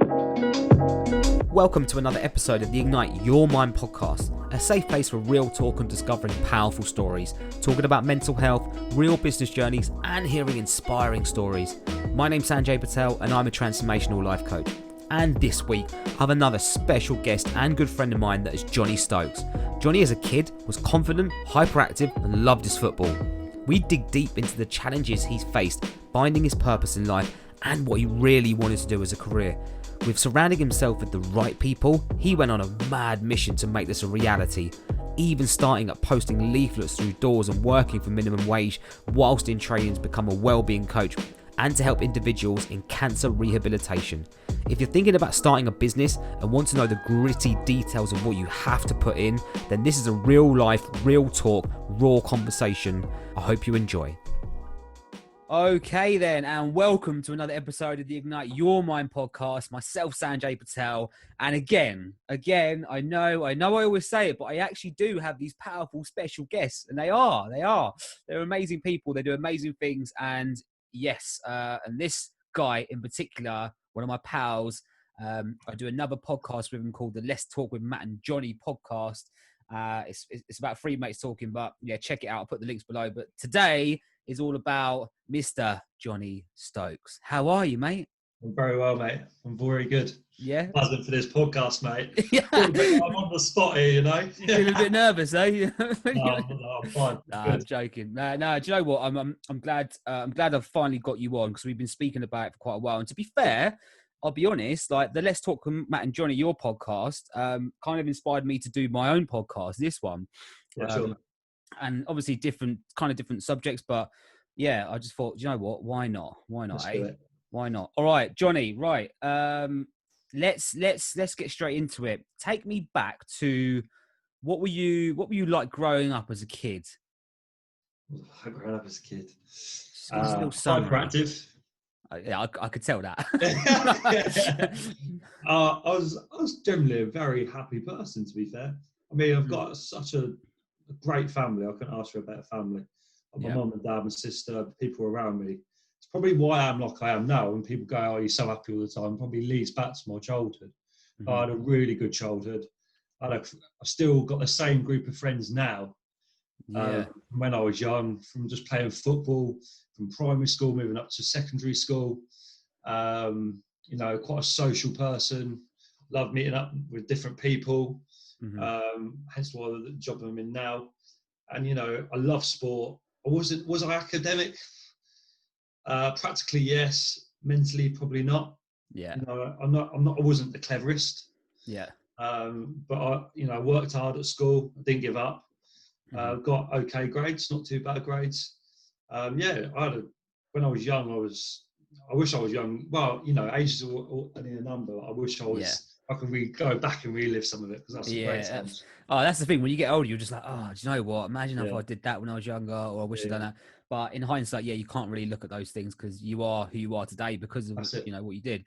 Welcome to another episode of the Ignite Your Mind podcast, a safe place for real talk and discovering powerful stories, talking about mental health, real business journeys, and hearing inspiring stories. My name's Sanjay Patel, and I'm a transformational life coach. And this week, I have another special guest and good friend of mine that is Johnny Stokes. Johnny, as a kid, was confident, hyperactive, and loved his football. We dig deep into the challenges he's faced, finding his purpose in life, and what he really wanted to do as a career. With surrounding himself with the right people, he went on a mad mission to make this a reality, even starting at posting leaflets through doors and working for minimum wage whilst in training to become a wellbeing coach and to help individuals in cancer rehabilitation. If you're thinking about starting a business and want to know the gritty details of what you have to put in, then this is a real life, real talk, raw conversation. I hope you enjoy. Okay then, and welcome to another episode of the Ignite Your Mind podcast. Myself, Sanjay Patel, and again, I know I always say it, but I actually do have these powerful special guests, and they're amazing people. They do amazing things, and yes, and this guy in particular, one of my pals, I do another podcast with him called the Let's Talk with Matt and Johnny podcast. It's about three mates talking, but yeah, check it out. I'll put the links below. But today is all about Mr. Johnny Stokes. How are you, mate? I'm very well, mate. I'm very good. Yeah. Buzzing for this podcast, mate. Yeah. I'm on the spot here, you know. You feeling a bit nervous, eh? No, I'm fine. I'm joking. No, do you know what? I'm glad I've finally got you on because we've been speaking about it for quite a while. And to be fair, I'll be honest, like the Let's Talk with Matt and Johnny, your podcast, kind of inspired me to do my own podcast, this one. Yeah, sure. And obviously different subjects, but yeah, I just thought, you know what? Why not? Let's Eh? do it. Why not? All right, Johnny. Right. Let's get straight into it. Take me back to what were you like growing up as a kid? I grew up as a kid. Hyperactive. Yeah, I could tell that. I was generally a very happy person, to be fair. I mean, I've got such a great family. I couldn't ask for a better family. My mum and dad, my sister, people around me. It's probably why I'm like I am now. When people go, "Oh, you're so happy all the time," probably leads back to my childhood. Mm-hmm. I had a really good childhood. I've still got the same group of friends now. From when I was young, from just playing football, from primary school moving up to secondary school. Quite a social person. Love meeting up with different people. Mm-hmm. Hence why the job I'm in now. And I love sport. Was I academic? Practically yes. Mentally probably not. Yeah. I wasn't the cleverest. Yeah. But I worked hard at school. I didn't give up. Got okay grades, not too bad grades. When I was young, I wish I was young. Well, age is only a number. I wish I was. Yeah. I can go back and relive some of it because that's great times. That's the thing. When you get older, you're just like, do you know what? Imagine if I did that when I was younger, or I wish I'd done that. But in hindsight, you can't really look at those things because you are who you are today because of what you did.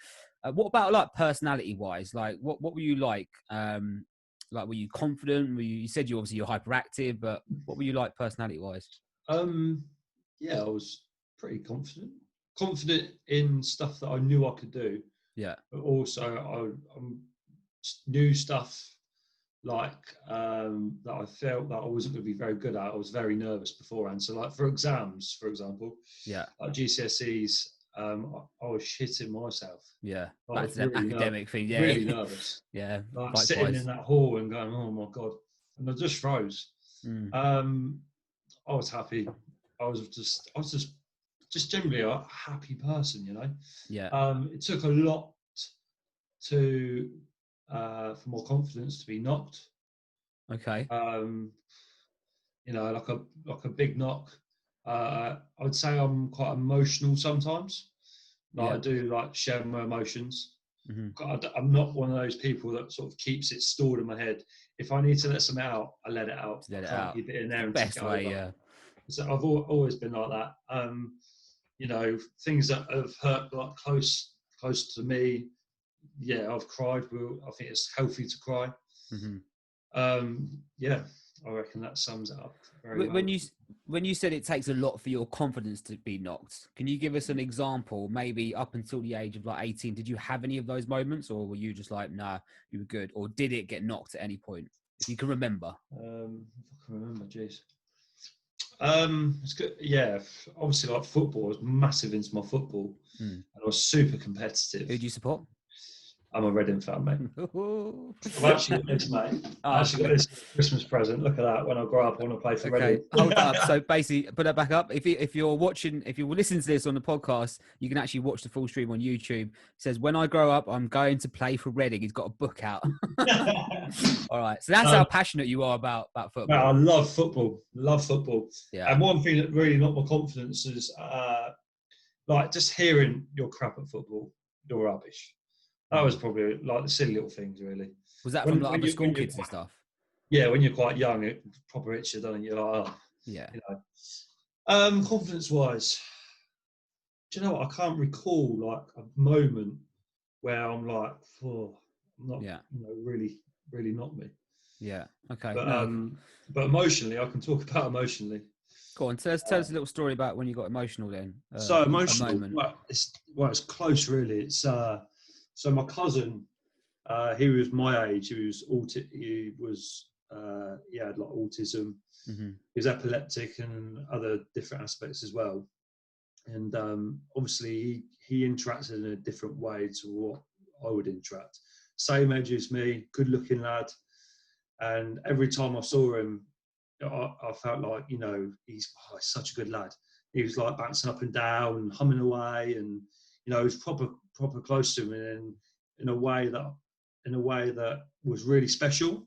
What about like personality wise? Like what were you like? Like were you confident? You said you're hyperactive, but what were you like personality wise? I was pretty confident. Confident in stuff that I knew I could do. Yeah. But also I knew stuff like that I felt that I wasn't going to be very good at. I was very nervous beforehand. So like for exams, for example, like GCSEs, I was shitting myself. Yeah. Back to that academic thing. Yeah. Really nervous. Yeah. Like sitting in that hall and going, oh my God. And I just froze. I was happy. I was just generally a happy person, Yeah. It took a lot for more confidence to be knocked. Okay. Like a big knock. I would say I'm quite emotional sometimes. I do like share my emotions. Mm-hmm. I'm not one of those people that sort of keeps it stored in my head. If I need to let something out, I let it out. I can't keep it in there. Best way, yeah. So I've always been like that. Things that have hurt like close to me. Yeah, I've cried. I think it's healthy to cry. Mm-hmm. I reckon that sums it up very well. When you said it takes a lot for your confidence to be knocked, can you give us an example? Maybe up until the age of like 18, did you have any of those moments, or were you just like, nah, you were good, or did it get knocked at any point, if you can remember? If I can remember, jeez. It's good. Yeah, obviously, like football, I was massive into my football, and I was super competitive. Who do you support? I'm a Reading fan, mate. I've actually got this, mate. I actually got this Christmas present. Look at that. When I grow up, I want to play for Reading. Hold that up. So basically, put that back up. If you're listening to this on the podcast, you can actually watch the full stream on YouTube. It says, "When I grow up, I'm going to play for Reading." He's got a book out. All right. So that's how passionate you are about football. Mate, I love football. Love football. Yeah. And one thing that really knocked my confidence is like just hearing you're crap at football, you're rubbish. That was probably like the silly little things, really. Was that from like other school kids and stuff? Yeah, when you're quite young, it proper hits you, doesn't it? You're like, oh, yeah. You know. Confidence-wise, do you know what? I can't recall like a moment where I'm like, oh, I'm not, yeah. You know, really, really not me. Yeah. Okay. But emotionally, I can talk about emotionally. Go on, tell us a little story about when you got emotional then. So emotional. It's close, really. It's so my cousin, he was my age. He had like autism. Mm-hmm. He was epileptic and other different aspects as well. And obviously he interacted in a different way to what I would interact. Same age as me, good looking lad. And every time I saw him, I felt like, you know, he's such a good lad. He was like bouncing up and down, humming away, and you know, it was proper close to him, and in a way that was really special.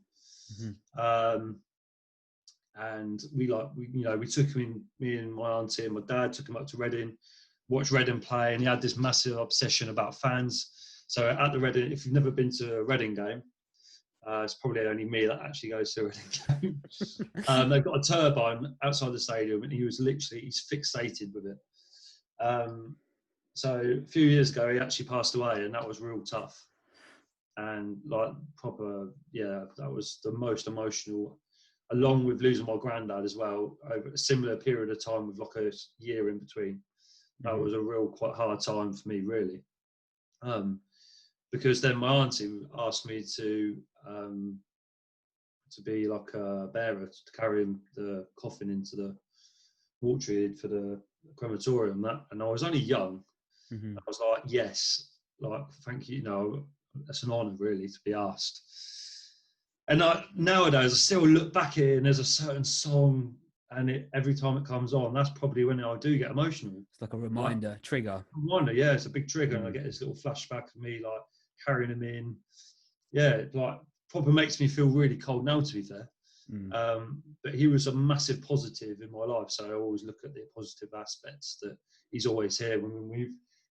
Mm-hmm. And we took him in, me and my auntie and my dad took him up to Reading, watched Reading play, and he had this massive obsession about fans. So at the Reading, if you've never been to a Reading game, it's probably only me that actually goes to a Reading game. They've got a turbine outside the stadium, and he's fixated with it. So a few years ago, he actually passed away, and that was real tough. And like that was the most emotional, along with losing my granddad as well, over a similar period of time with like a year in between. That was a real quite hard time for me, really. Because then my auntie asked me to be like a bearer, to carry the coffin into the mortuary for the crematorium. And I was only young. Mm-hmm. I was like, yes, like, thank you. You know, that's an honour, really, to be asked. And nowadays, I still look back at it, and there's a certain song, and every time it comes on, that's probably when I do get emotional. It's like a reminder, trigger. Yeah, it's a big trigger, and I get this little flashback of me like carrying him in. Yeah, it like probably makes me feel really cold now, to be fair. But he was a massive positive in my life, so I always look at the positive aspects, that he's always here.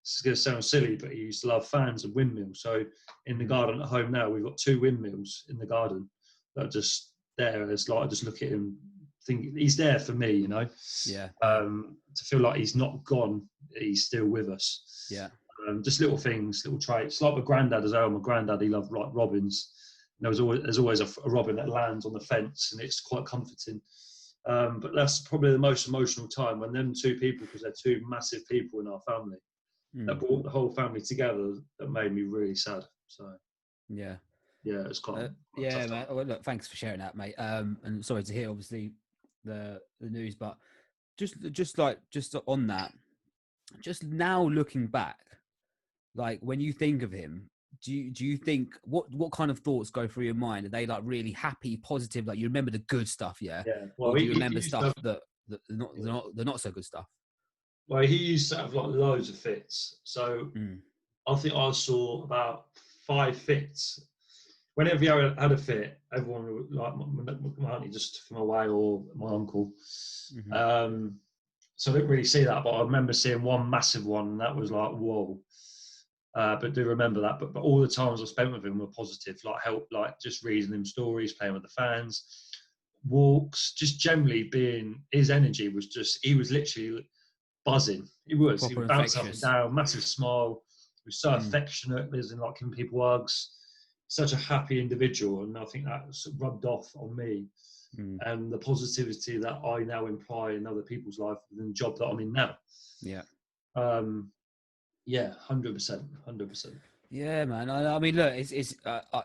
It's going to sound silly, but he used to love fans and windmills. So in the garden at home now, we've got 2 windmills in the garden that are just there. It's like I just look at him, think he's there for me, you know. Yeah. To feel like he's not gone, he's still with us. Yeah. Just little things, little traits. Like my granddad as well. My granddad, he loved like robins. And there's always a robin that lands on the fence, and it's quite comforting. But that's probably the most emotional time, when them 2 people, because they're 2 massive people in our family, that brought the whole family together, that made me really sad. So yeah, it's quite yeah, man. Well, look, thanks for sharing that, mate. And sorry to hear, obviously, the news, but just on that, just now looking back, like when you think of him, do you think what kind of thoughts go through your mind? Are they like really happy, positive, like you remember the good stuff, yeah? Well, or do you remember stuff that the not so good stuff? Well, he used to have like loads of fits. So I think I saw about 5 fits. Whenever he had a fit, everyone would, like my auntie just took him away, or my uncle. So I didn't really see that, but I remember seeing one massive one, and that was like, whoa. But do remember that. But all the times I spent with him were positive, like just reading him stories, playing with the fans, walks, just generally being, his energy was just, he was literally buzzing. He would bounce up and down, massive smile. He was so affectionate, as in like giving people hugs. such a happy individual, and I think that's rubbed off on me. And the positivity that I now imply in other people's life within the job that I'm in now. Yeah. 100%. Yeah, man. I mean, look,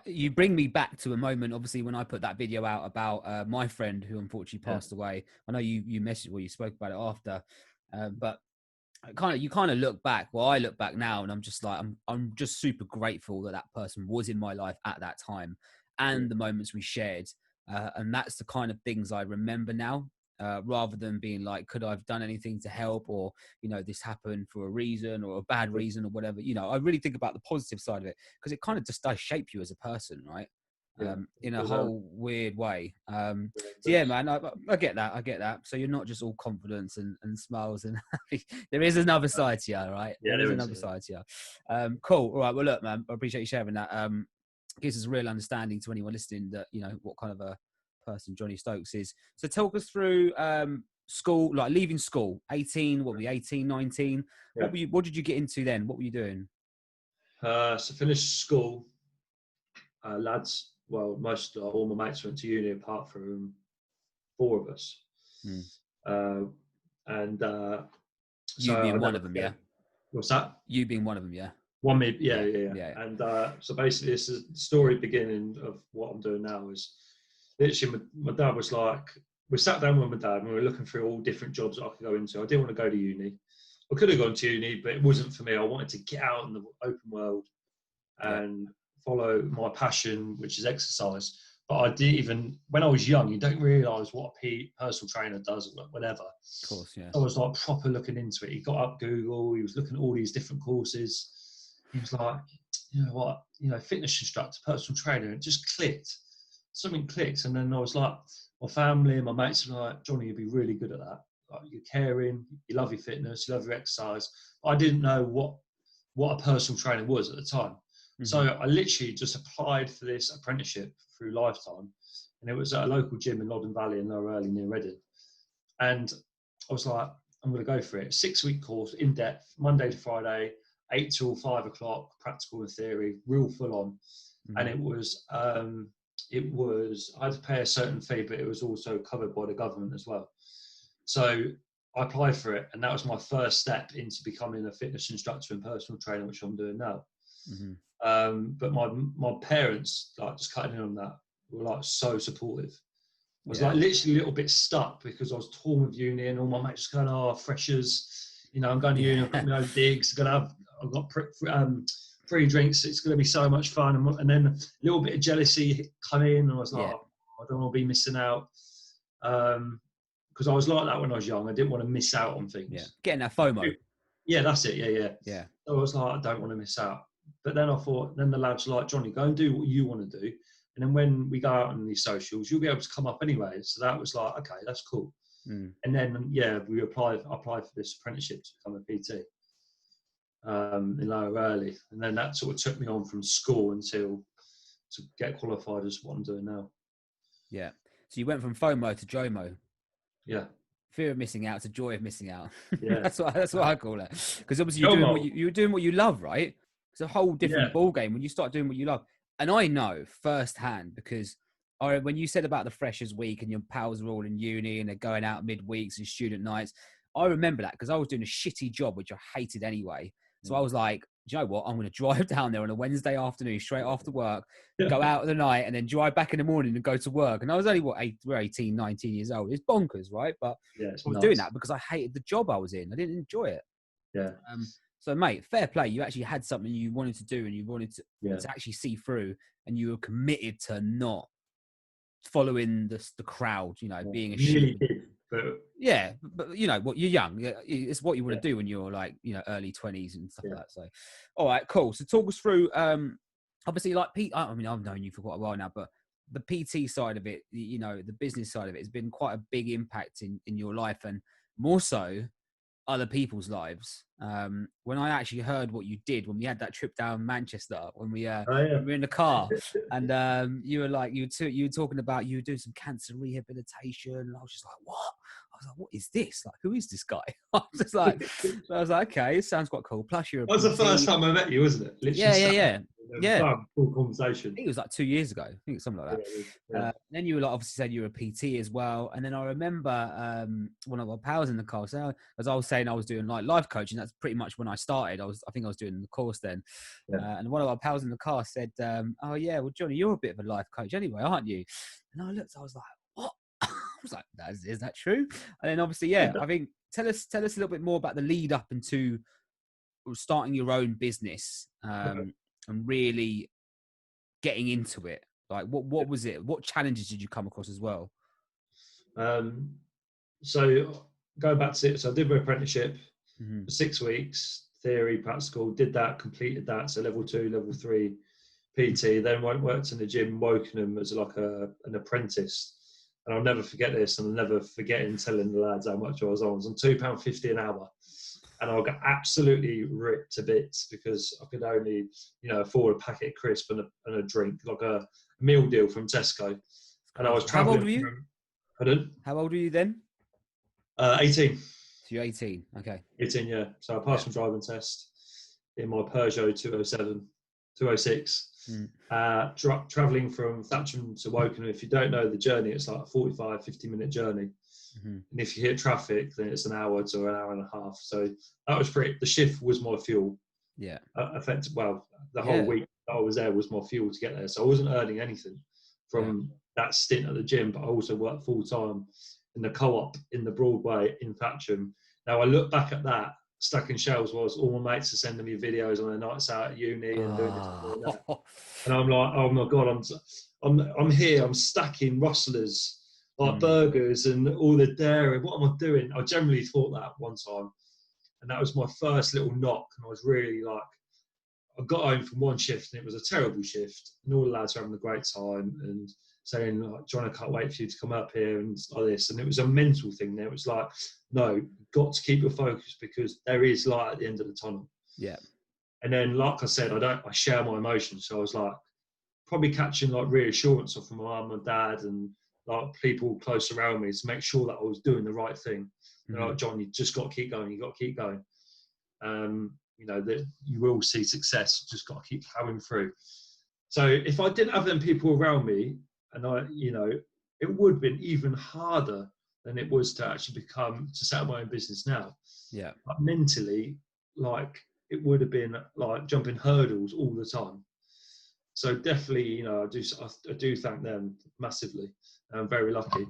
you bring me back to a moment, obviously, when I put that video out about my friend who unfortunately passed away. I know you messaged, well, you spoke about it after, but you kind of look back. Well, I look back now, and I'm just like, I'm just super grateful that that person was in my life at that time, and the moments we shared, and that's the kind of things I remember now. Rather than being like, could I have done anything to help, or, you know, this happened for a reason or a bad reason or whatever. You know, I really think about the positive side of it, because it kind of just does shape you as a person, right? In a whole weird way. So yeah, man, I get that. I get that. So you're not just all confidence and smiles and happy. There is another side to you, right? Yeah, there is another side to you. Cool. All right. Well, look, man, I appreciate you sharing that. Gives us a real understanding to anyone listening that, you know, what kind of a person Johnny Stokes is. So talk us through school, like leaving school, 18, what were you, 18, 19? Yeah. What did you get into then? What were you doing? So finished school, lads, well, all my mates went to uni apart from 4 of us. You being one of them, yeah? What's that? You being one of them, yeah? One me, yeah. And so basically, this is the story beginning of what I'm doing now. Is literally my dad was like, we sat down with my dad and we were looking through all different jobs that I could go into. I didn't want to go to uni. I could have gone to uni, but it wasn't for me. I wanted to get out in the open world and follow my passion, which is exercise. But I didn't even, when I was young, you don't realise what a personal trainer does or whatever. Of course, yeah. So I was like proper looking into it. He got up Google, he was looking at all these different courses. He was like, you know what, fitness instructor, personal trainer. It just clicked. Something clicked. And then I was like, my family and my mates were like, Johnny, you'd be really good at that. Like, you're caring, you love your fitness, you love your exercise. I didn't know what a personal trainer was at the time. So I literally just applied for this apprenticeship through Lifetime, and it was at a local gym in Loddon Valley in Lower Early near Reading. And I was like, I'm going to go for it. 6-week course, in depth, Monday to Friday, 8 till 5 o'clock, practical and theory, real full on. And it was, I had to pay a certain fee, but it was also covered by the government as well. So I applied for it, and that was my first step into becoming a fitness instructor and personal trainer, which I'm doing now. But my parents, like, just cutting in on that, were like so supportive. I was like literally a little bit stuck because I was torn with uni, and all my mates just going, "Oh, freshers, I'm going to uni, I've got my own digs, I've got free drinks, it's going to be so much fun." And then a little bit of jealousy come in, and I was like, I don't want to be missing out. Because I was like that when I was young. I didn't want to miss out on things. Yeah, getting that FOMO. Yeah, that's it. Yeah. So I was like, I don't want to miss out. But then I thought, then the lads were like, Johnny, go and do what you want to do. And then when we go out on these socials, you'll be able to come up anyway. So that was like, okay, that's cool. And then, we applied for this apprenticeship to become a PT in Lower Early. And then that sort of took me on from school to get qualified as what I'm doing now. Yeah. So you went from FOMO to JOMO. Yeah. Fear of missing out to joy of missing out. Yeah. that's what I call it. Because obviously you're doing what you love, right? It's a whole different ball game when you start doing what you love. And I know firsthand, because when you said about the Freshers Week and your pals are all in uni and they're going out midweeks and student nights, I remember that because I was doing a shitty job, which I hated anyway. So I was like, do you know what? I'm going to drive down there on a Wednesday afternoon, straight after work, go out of the night, and then drive back in the morning and go to work. And I was only, 18, 19 years old. It's bonkers, right? But I was doing that because I hated the job I was in. I didn't enjoy it. Yeah. So, mate, fair play. You actually had something you wanted to do and you wanted to actually see through, and you were committed to not following the crowd, being a sheep. Yeah, but what, you're young. It's what you want to do when you're like, early 20s and stuff like that. So, all right, cool. So talk us through, obviously, like Pete, I mean, I've known you for quite a while now, but the PT side of it, the business side of it has been quite a big impact in your life, and more so other people's lives. When I actually heard what you did when we had that trip down Manchester, when we were in the car, and you were talking about you were doing some cancer rehabilitation, and I was just like, what? I was like, what is this? Like, who is this guy? I was like, okay, it sounds quite cool. Plus, you're. That was the first time I met you, wasn't it? Literally yeah. Yeah. Fun, cool conversation. I think it was like 2 years ago. I think it's something like that. Yeah. Then you were like, obviously said you were a PT as well. And then I remember one of our pals in the car. So as I was saying, I was doing like life coaching. That's pretty much when I started. I think I was doing the course then. And one of our pals in the car said, "Oh yeah, well Johnny, you're a bit of a life coach anyway, aren't you?" And I looked. I was like, "What?" I was like, "Is that true?" And then obviously, yeah. I think tell us a little bit more about the lead up into starting your own business and really getting into it. Like what was it? What challenges did you come across as well? So going back to it, so I did my apprenticeship Mm-hmm. for 6 weeks, theory, practical, did that, completed that. So level 2, level 3 PT, then worked in the gym, Wokenham as like an apprentice. And I'll never forget this, and I'll never forget in telling the lads how much I was on. I was on £2.50 an hour. And I got absolutely ripped to bits because I could only, afford a packet of crisp and a drink, like a meal deal from Tesco. And I was How old travelling were you? Pardon? How old were you then? 18. So you're 18. Okay. 18, yeah. So I passed my driving test in my Peugeot 206. Travelling from Thatcham to Wokingham. If you don't know the journey, it's like a 45, 50-minute journey. And if you hit traffic, then it's an hour to an hour and a half. So that was the shift was my fuel. Yeah. The whole week that I was there was my fuel to get there. So I wasn't earning anything from that stint at the gym, but I also worked full time in the co-op in the Broadway in Thatcham. Now I look back at that, stacking shelves was all my mates are sending me videos on their nights out at uni and doing this and doing that. And I'm like, oh my God, I'm here, I'm stacking rustlers, like burgers and all the dairy. What am I doing? I generally thought that one time. And that was my first little knock. And I was really like, I got home from one shift and it was a terrible shift. And all the lads were having a great time and saying, like, John, I can't wait for you to come up here and like this. And it was a mental thing there. It was like, no, you've got to keep your focus because there is light at the end of the tunnel. Yeah. And then, like I said, I share my emotions. So I was like, probably catching like reassurance from my mum and dad and like people close around me to make sure that I was doing the right thing. And like, John, you just got to keep going. You got to keep going. That you will see success. You just got to keep powering through. So if I didn't have them people around me, and it would have been even harder than it was to actually to set up my own business now. Yeah. But mentally, like it would have been like jumping hurdles all the time. So definitely, I do thank them massively. I'm very lucky.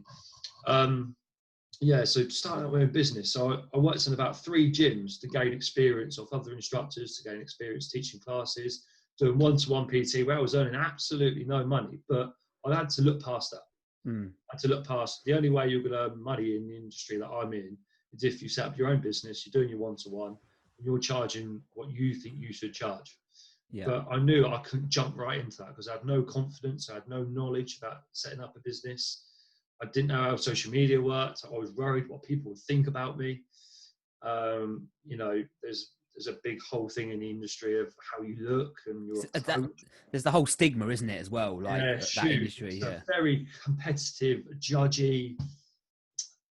So starting out my own business. So I worked in about 3 gyms to gain experience of other instructors, to gain experience teaching classes, doing one-to-one PT where I was earning absolutely no money, but I had to look past that. I had to look past the only way you're going to earn money in the industry that I'm in is if you set up your own business, you're doing your one-to-one, and you're charging what you think you should charge. Yeah. But I knew I couldn't jump right into that because I had no confidence. I had no knowledge about setting up a business. I didn't know how social media worked. I was worried what people would think about me. There's a big whole thing in the industry of how you look and your there's the whole stigma, isn't it, as well? Like that industry, it's very competitive, judgy,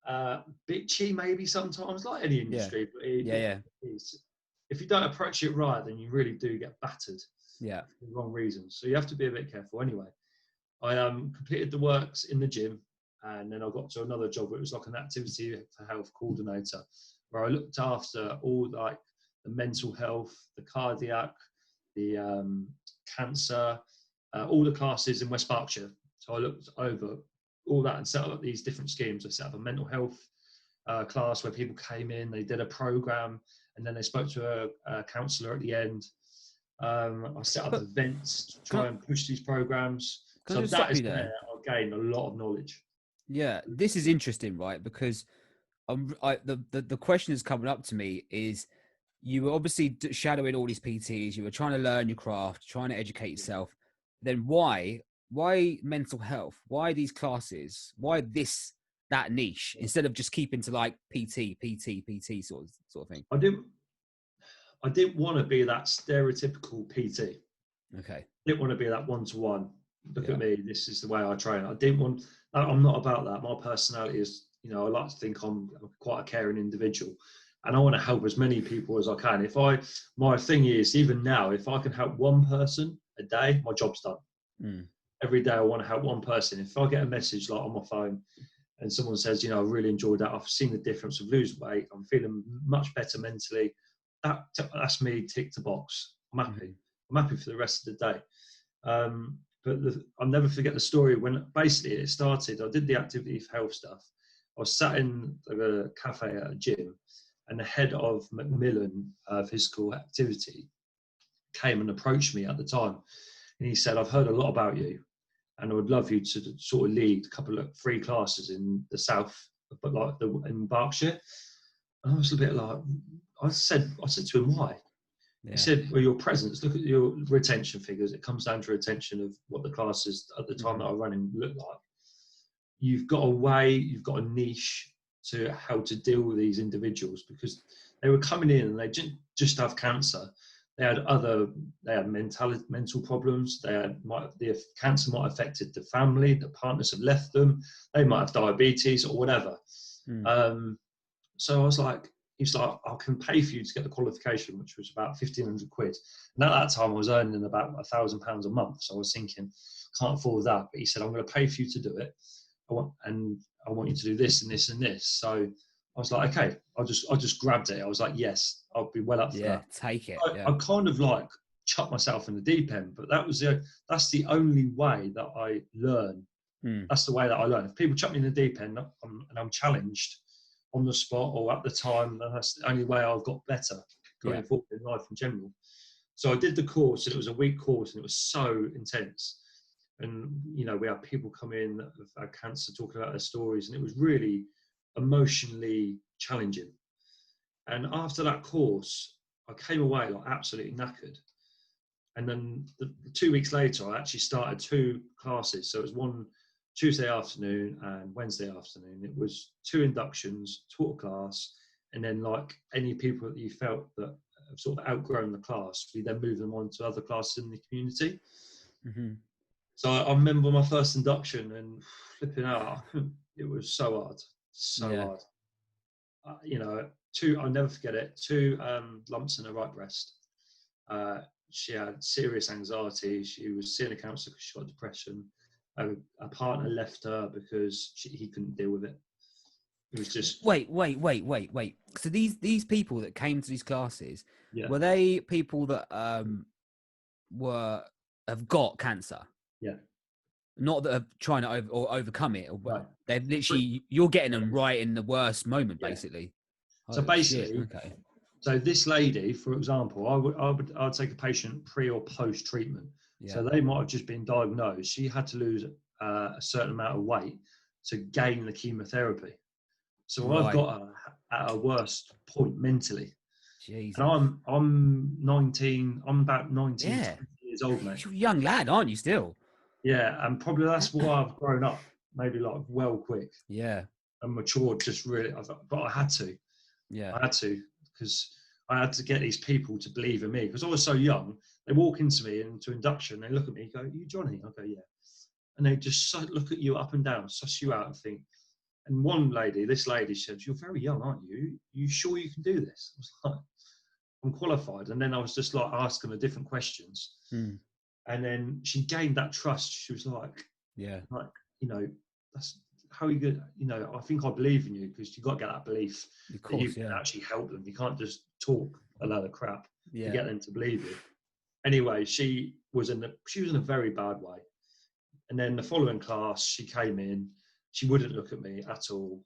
bitchy maybe sometimes, like any industry. But if you don't approach it right, then you really do get battered. Yeah, for the wrong reasons. So you have to be a bit careful. Anyway, I completed the works in the gym. And then I got to another job where it was like an activity for health coordinator, where I looked after all like the mental health, the cardiac, the cancer, all the classes in West Berkshire. So I looked over all that and set up these different schemes. I set up a mental health class where people came in, they did a program, and then they spoke to a counsellor at the end. I set up events to try and push these programs. So that is where I gained a lot of knowledge. Yeah, this is interesting, right? Because the question that's coming up to me is you were obviously shadowing all these PTs, you were trying to learn your craft, trying to educate yourself. Then why mental health? Why these classes? Why that niche instead of just keeping to like PT sort of thing? I didn't want to be that stereotypical PT. Okay. I didn't want to be that one-to-one. Look at me, this is the way I train. I'm not about that. My personality is, I like to think I'm quite a caring individual. and I want to help as many people as I can. My thing is, even now, if I can help one person a day, my job's done. Every day I want to help one person. If I get a message like on my phone and someone says, I really enjoyed that, I've seen the difference of losing weight, I'm feeling much better mentally, that's me, tick the box. I'm happy. I'm happy for the rest of the day. But I'll never forget the story when basically it started. I did the activity for health stuff. I was sat in a cafe at a gym, and the head of Macmillan Physical Activity came and approached me at the time. And he said, I've heard a lot about you, and I would love you to sort of lead a couple of free classes in the south, but like in Berkshire. And I was a bit like, I said to him, why? Yeah. He said, well, your presence, look at your retention figures. It comes down to retention of what the classes at the time that I ran in look like. You've got a way, you've got a niche to how to deal with these individuals, because they were coming in and they didn't just have cancer. They had mental problems. The cancer might have affected the family. The partners have left them. They might have diabetes or whatever. So I was like, he's like, I can pay for you to get the qualification, which was about 1,500 quid. And at that time I was earning about £1,000 a month. So I was thinking, can't afford that. But he said, I'm going to pay for you to do it. I want you to do this and this and this. So I was like, okay, I just grabbed it. I was like, yes, I'll be well up for that. Take it. I kind of like chucked myself in the deep end, but that's the only way that I learn. That's the way that I learn. If people chuck me in the deep end and I'm challenged on the spot or at the time, that's the only way I've got better going forward in life in general. So I did the course, and it was a week course, and it was so intense. And we had people come in that have had cancer talking about their stories, and it was really emotionally challenging. And after that course, I came away like absolutely knackered. And then 2 weeks later, I actually started 2 classes. So it was one Tuesday afternoon and Wednesday afternoon. It was 2 inductions, taught a class, and then like any people that you felt that have sort of outgrown the class, we then move them on to other classes in the community. So I remember my first induction and flipping out. It was so hard, hard. I'll never forget it. 2 lumps in her right breast. She had serious anxiety. She was seeing a counsellor because she got depression. A partner left her because he couldn't deal with it. It was just wait. So these people that came to these classes, were they people that have got cancer? Yeah. Not that are trying to overcome it, or right. They're literally, you're getting them right in the worst moment, basically. So basically, okay. So this lady, for example, I would take a patient pre or post treatment. So they might have just been diagnosed. She had to lose a certain amount of weight to gain the chemotherapy. So I've got her at her worst point mentally. Jesus. And I'm 19. I'm about 19 20 years old, mate. You're a young lad, aren't you? Still. Yeah, and probably that's why I've grown up, maybe like well quick. Yeah. And matured just really. But I had to. Yeah. I had to, because I had to get these people to believe in me, because I was so young. They walk into me into induction, they look at me and go, "Are you Johnny?" I go, "Yeah." And they just look at you up and down, suss you out and think. And this lady said, "You're very young, aren't you? You sure you can do this?" I was like, "I'm qualified." And then I was just like asking her different questions. And then she gained that trust. She was like, that's how you good. I think I believe in you, because you've got to get that belief that you can actually help them. You can't just talk a load of crap to get them to believe you. Anyway, she was in a very bad way. And then the following class, she came in. She wouldn't look at me at all.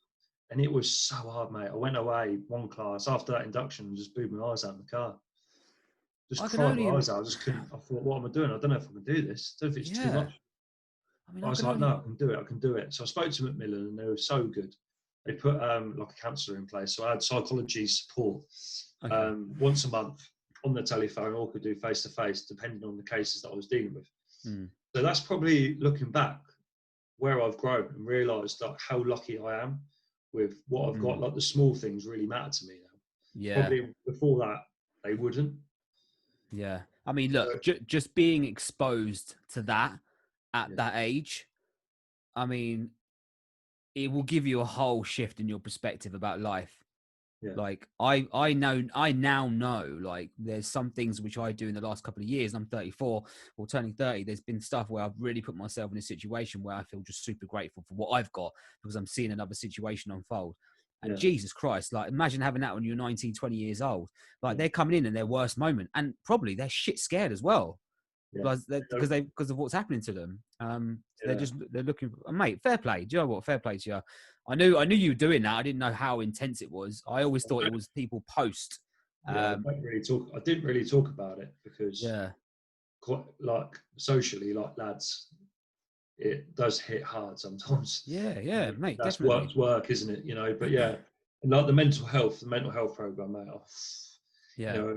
And it was so hard, mate. I went away one class after that induction and just booed my eyes out in the car. Just cried my eyes out. I just couldn't. I thought, what am I doing? I don't know if I can do this. I don't know if it's too much. I was like, no, I can do it. So I spoke to Macmillan, and they were so good. They put like a counsellor in place. So I had psychology support once a month on the telephone, or could do face-to-face, depending on the cases that I was dealing with. So that's probably, looking back, where I've grown and realised like how lucky I am with what I've got. Like the small things really matter to me now. Yeah. Probably before that, they wouldn't. Yeah. I mean, look, just being exposed to that at that age, I mean, it will give you a whole shift in your perspective about life. Yeah. Like I now know, like, there's some things which I do in the last couple of years, and I'm 34 or turning 30. There's been stuff where I've really put myself in a situation where I feel just super grateful for what I've got, because I'm seeing another situation unfold. And Yeah. Jesus Christ, like, imagine having that when you're 19, 20 years old. Like, Yeah. they're coming in their worst moment, and probably they're shit scared as well. Yeah. Because of what's happening to them. Yeah. They're looking, mate. Fair play. Do you know what? Fair play to you. I knew you were doing that. I didn't know how intense it was. I always thought it was people post. Yeah, I didn't really talk about it because, Yeah, quite like socially, like lads, it does hit hard sometimes. yeah, mate, That's definitely. work, isn't it? But yeah, and like the mental health program, mate. Yeah,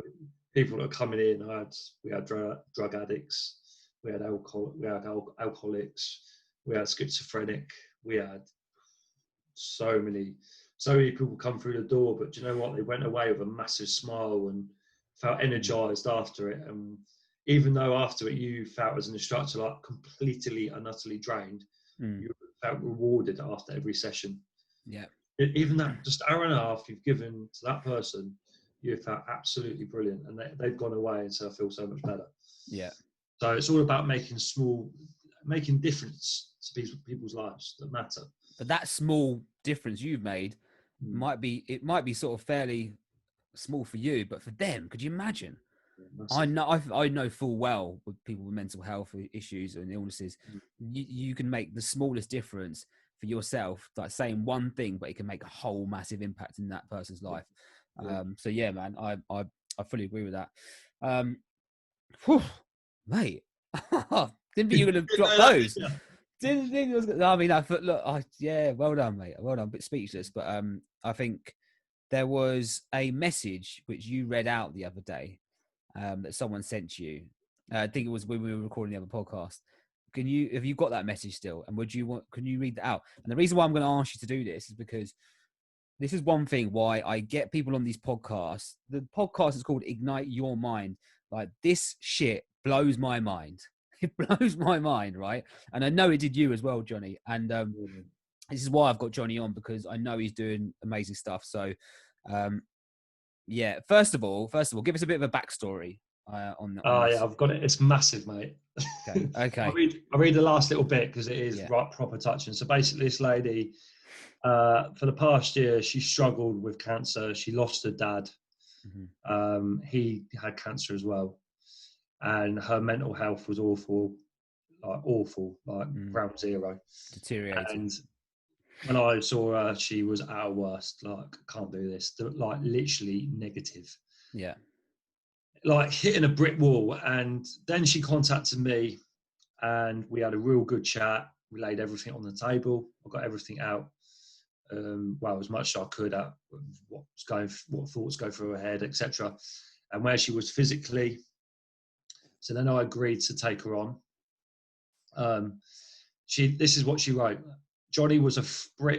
People that are coming in. We had drug addicts, we had alcoholics, we had schizophrenic, we had so many people come through the door. But do you know what? They went away with a massive smile and felt energized after it. And even though after it you felt as an instructor like completely and utterly drained, you felt rewarded after every session. Yeah. Even that just hour and a half you've given to that person, you felt absolutely brilliant, and they've gone away and so I feel so much better. Yeah. So it's all about making difference to people's lives that matter. But that small difference you've made might be sort of fairly small for you, but for them, could you imagine? I know full well with people with mental health issues and illnesses, you can make the smallest difference for yourself, like saying one thing, but it can make a whole massive impact in that person's life. So yeah, man, I fully agree with that. Whew, mate, didn't think you were gonna drop those. Didn't think it was. I mean, yeah, well done, mate. Well done. A bit speechless, but I think there was a message which you read out the other day that someone sent you. I think it was when we were recording the other podcast. Have you got that message still? And can you read that out? And the reason why I'm going to ask you to do this is because this is one thing why I get people on these podcasts. The podcast is called Ignite Your Mind. Like, this shit blows my mind. It blows my mind, right? And I know it did you as well, Johnny. And this is why I've got Johnny on, because I know he's doing amazing stuff. So, yeah. First of all, give us a bit of a backstory on this. Yeah, I've got it. It's massive, mate. Okay. I read the last little bit because it is right proper touching. So basically, this lady, for the past year, she struggled with cancer. She lost her dad. He had cancer as well, and her mental health was awful, like ground zero. Deteriorating. And when I saw her, she was at her worst. Like, can't do this. Like, literally negative. Yeah. Like hitting a brick wall. And then she contacted me, and we had a real good chat. We laid everything on the table. I got everything out, as much as I could, at what thoughts go through her head, etc., and where she was physically. So then I agreed to take her on. This is what she wrote. Johnny was a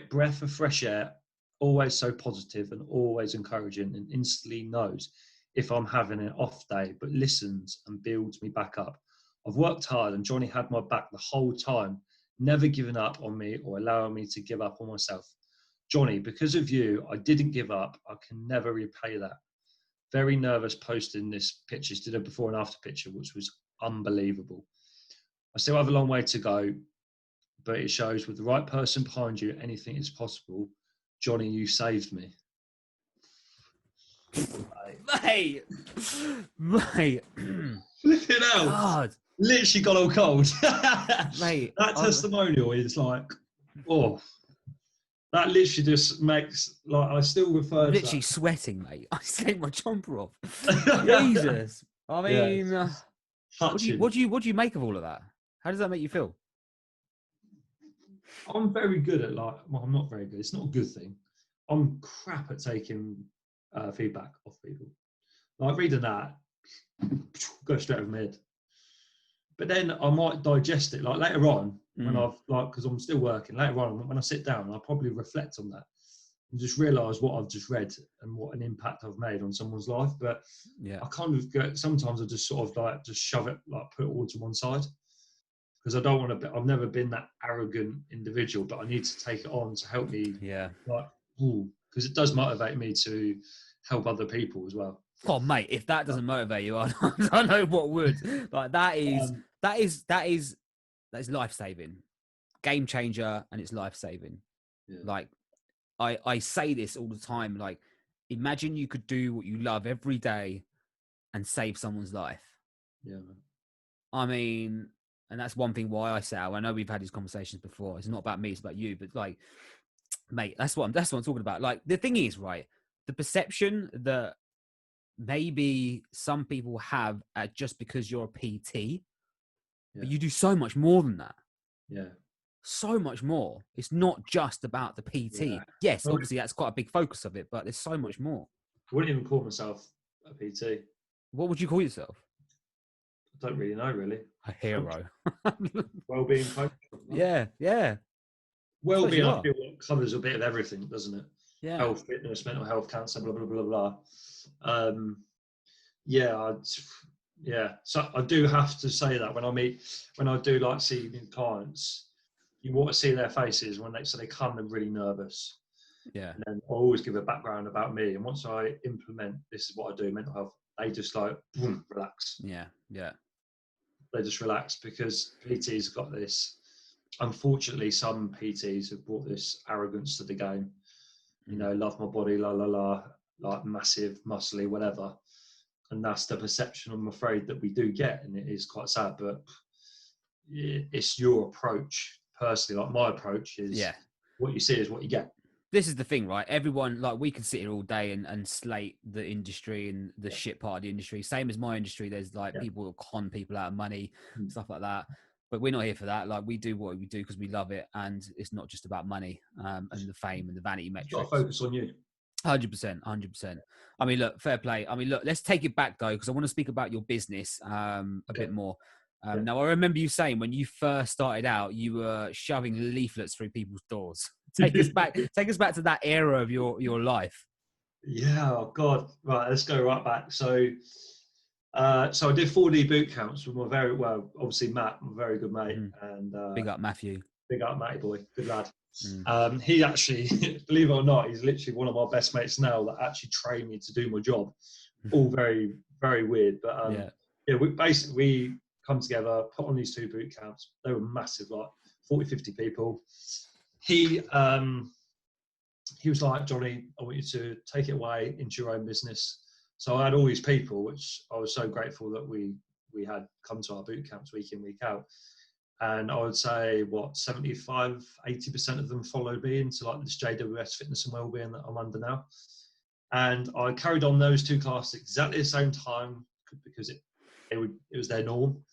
breath of fresh air, always so positive and always encouraging, and instantly knows if I'm having an off day, but listens and builds me back up. I've worked hard, and Johnny had my back the whole time, never giving up on me or allowing me to give up on myself. Johnny, because of you, I didn't give up. I can never repay that. Very nervous posting this picture. She did a before and after picture, which was unbelievable. I still have a long way to go, but it shows with the right person behind you, anything is possible. Johnny, you saved me. Mate. Flipping out. God. Literally got all cold. Mate. That testimonial is like, that literally just makes, like, I still refer to literally that. Sweating, mate. I take my jumper off. Jesus. I mean, what do you make of all of that? How does that make you feel? I'm very good at I'm not very good. It's not a good thing. I'm crap at taking feedback off people. Like, reading that, go straight over my head. But then I might digest it. Like, later on, when because I'm still working, later on, when I sit down, I'll probably reflect on that and just realise what I've just read and what an impact I've made on someone's life. But I kind of sometimes I just sort of just shove it, put it all to one side. Because I don't want to. I've never been that arrogant individual, but I need to take it on to help me. Yeah. because it does motivate me to help other people as well. Oh, mate, if that doesn't motivate you, I don't know what would. Like that is life saving, game changer, and it's life saving. Yeah. Like I say this all the time. Like, imagine you could do what you love every day and save someone's life. Yeah, man. I mean, and that's one thing why I say, I know we've had these conversations before. It's not about me, it's about you. But like, mate, that's what I'm talking about. Like, the thing is, right, the perception that maybe some people have just because you're a PT, but you do so much more than that. Yeah. So much more. It's not just about the PT. Yeah. Yes, Well, obviously that's quite a big focus of it, but there's so much more. I wouldn't even call myself a PT. What would you call yourself? I don't really know, really. A hero. Wellbeing coach. Yeah. Wellbeing, you I are. feel, covers a bit of everything, doesn't it? Yeah. Health, fitness, mental health, cancer, blah blah blah blah. So I do have to say that when I do like see new clients, you want to see their faces when they come, they're really nervous. Yeah. And then I always give a background about me, and once I implement this is what I do, mental health, they just like boom, relax. Yeah. They just relax because PT's got this. Unfortunately, some PTs have brought this arrogance to the game. You know, love my body, la la la, like massive, muscly, whatever. And that's the perception, I'm afraid, that we do get, and it is quite sad. But it's your approach, personally. Like my approach is, what you see is what you get. This is the thing, right? Everyone, like, we can sit here all day and slate the industry and the shit part of the industry. Same as my industry. There's like people who con people out of money, stuff like that. But we're not here for that. Like, we do what we do because we love it, and it's not just about money and the fame and the vanity metrics. You've got to focus on you. 100%. I mean, look, fair play. I mean, look, let's take it back though, because I want to speak about your business a bit more. Now, I remember you saying when you first started out, you were shoving leaflets through people's doors. Take us back to that era of your life. Yeah, oh God. Right, let's go right back. So I did 4D boot camps with my obviously Matt, my very good mate, and big up Matthew. Big up Matty boy, good lad. He actually, believe it or not, he's literally one of my best mates now that actually trained me to do my job. All very, very weird, but we come together, put on these 2 boot camps. They were massive, like 40, 50 people. He was like, Johnny, I want you to take it away into your own business. So I had all these people, which I was so grateful that we had come to our boot camps week in, week out. And I would say, 75, 80% of them followed me into like this JWS Fitness and Wellbeing that I'm under now. And I carried on those 2 classes exactly the same time because it was their norm.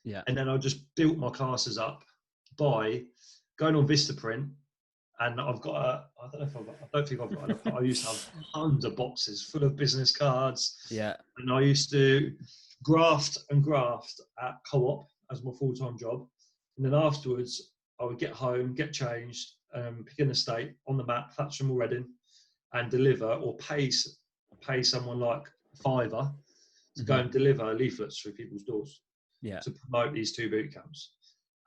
Yeah. And then I just built my classes up by going on Vistaprint. And I don't think I've got enough. I used to have tons of boxes full of business cards. Yeah. And I used to graft at Co-op as my full-time job. And then afterwards, I would get home, get changed, pick an estate on the map, Thatcham or Reading, and deliver or pay someone like £5 to go and deliver leaflets through people's doors to promote these 2 boot camps.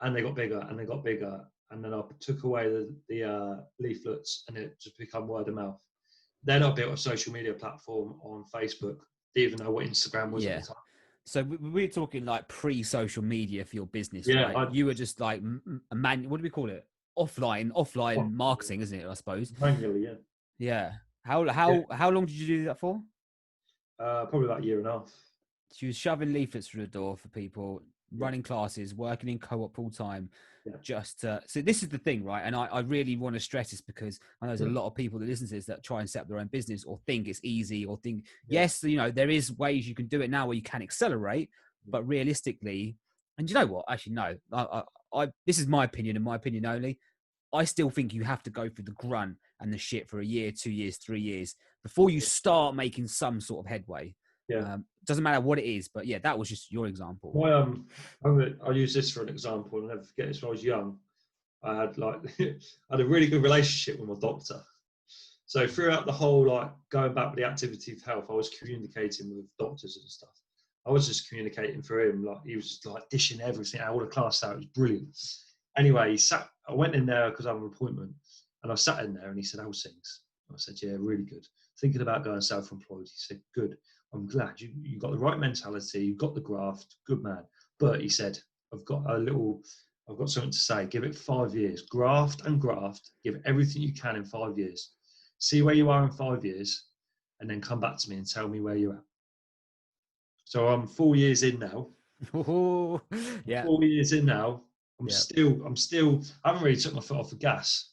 And they got bigger and they got bigger. And then I took away the leaflets and it just became word of mouth. Then I built a social media platform on Facebook. Didn't even know what Instagram was at the time. So we're talking like pre-social media for your business, Yeah, right? You were just like what do we call it? Offline marketing, isn't it? I suppose. Manually, yeah. Yeah. How long did you do that for? Probably about a year and a half. She was shoving leaflets through the door for people, running classes, working in Co-op full time. So this is the thing, right? And I really want to stress this because I know there's a lot of people that listen to this that try and set up their own business or think it's easy or think, yes, you know, there is ways you can do it now where you can accelerate, but realistically, and you know what? Actually, no, I this is my opinion and my opinion only. I still think you have to go through the grunt and the shit for a year, 2 years, 3 years before you start making some sort of headway. Doesn't matter what it is, but that was just your example. I'll use this for an example. I'll never forget this. When I was young, I had a really good relationship with my doctor. So throughout the whole going back with the activity of health, I was communicating with doctors and stuff. I was just communicating through him. He was just dishing everything out, all the class out. It was brilliant. Anyway, I went in there because I had an appointment, and I sat in there, and he said, "How's things?" I said, yeah, really good. Thinking about going self-employed. He said, good. I'm glad you got the right mentality. You've got the graft. Good man. But he said, I've got something to say. Give it 5 years. Graft and graft. Give everything you can in 5 years. See where you are in 5 years, and then come back to me and tell me where you're at. So I'm 4 years in now. Ooh, yeah. 4 years in now. I'm Yeah. still, I haven't really took my foot off the gas.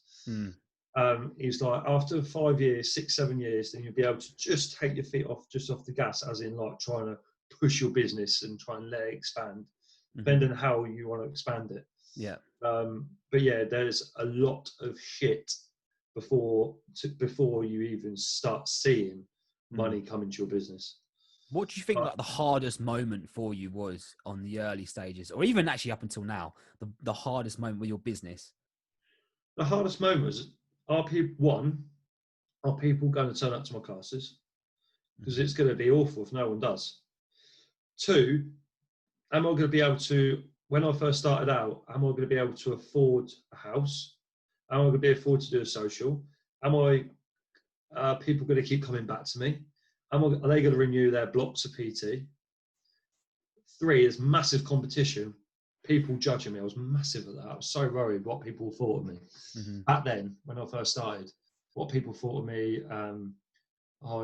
He's like, after 5 years, 6, 7 years, then you'll be able to just take your feet off, just off the gas, as in like trying to push your business and try and let it expand, depending on how you want to expand it. Yeah. But yeah, there's a lot of shit before you even start seeing money come into your business. What do you think like the hardest moment for you was on the early stages, or even actually up until now, the hardest moment with your business? The hardest moment was, are people going to turn up to my classes? Because it's going to be awful if no one does. 2, am I going to be able to, when I first started out, am I going to be able to afford a house? Am I going to be afford to do a social? People going to keep coming back to me? Are they going to renew their blocks of PT? 3, there's massive competition. People judging me. I was massive at that. I was so worried what people thought of me. Back then, when I first started, what people thought of me,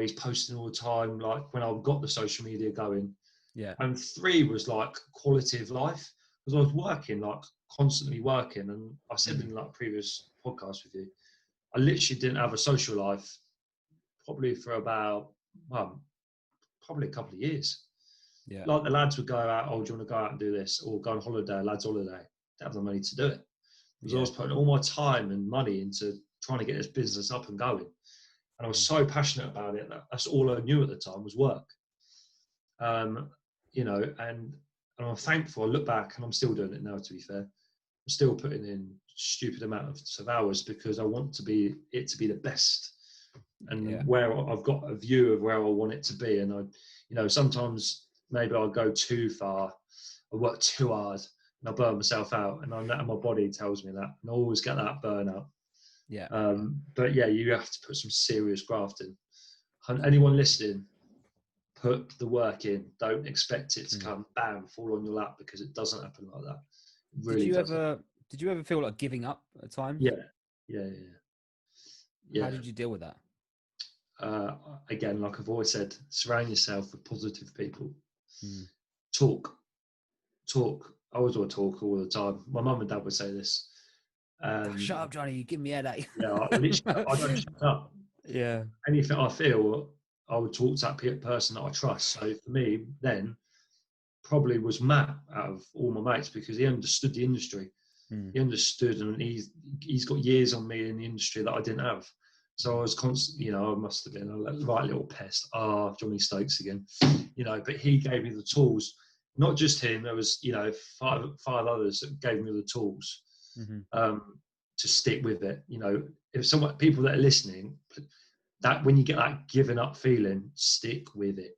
he's posting all the time, like when I've got the social media going. Yeah. And 3 was like quality of life, because I was working, like constantly working. And I said in like previous podcast with you, I literally didn't have a social life probably for about, probably a couple of years. Yeah. Like the lads would go out, oh, do you want to go out and do this? Or go on holiday, lads holiday. They have the money to do it. Because I was putting all my time and money into trying to get this business up and going. And I was so passionate about it. That's all I knew at the time was work. And I'm thankful. I look back and I'm still doing it now, to be fair. I'm still putting in stupid amounts of hours because I want it to be the best. And where I've got a view of where I want it to be. And sometimes maybe I'll go too far. I work too hard and I burn myself out. And my body tells me that. And I always get that burnout. Yeah. But yeah, you have to put some serious graft in. And anyone listening, put the work in. Don't expect it to come, bam, fall on your lap, because it doesn't happen like that. It really Did you ever feel like giving up at times? Yeah. How did you deal with that? Again, like I've always said, surround yourself with positive people. Talk. I always want to talk all the time. My mum and dad would say this. Shut up, Johnny, you give me a headache. I don't shut up. Yeah. Anything I feel, I would talk to that person that I trust. So for me, then, probably was Matt out of all my mates, because he understood the industry. He understood, and he's got years on me in the industry that I didn't have. So I was constantly, I must have been a right little pest. Johnny Stokes again, but he gave me the tools. Not just him, there was, five others that gave me the tools to stick with it. If people that are listening, that when you get that giving up feeling, stick with it.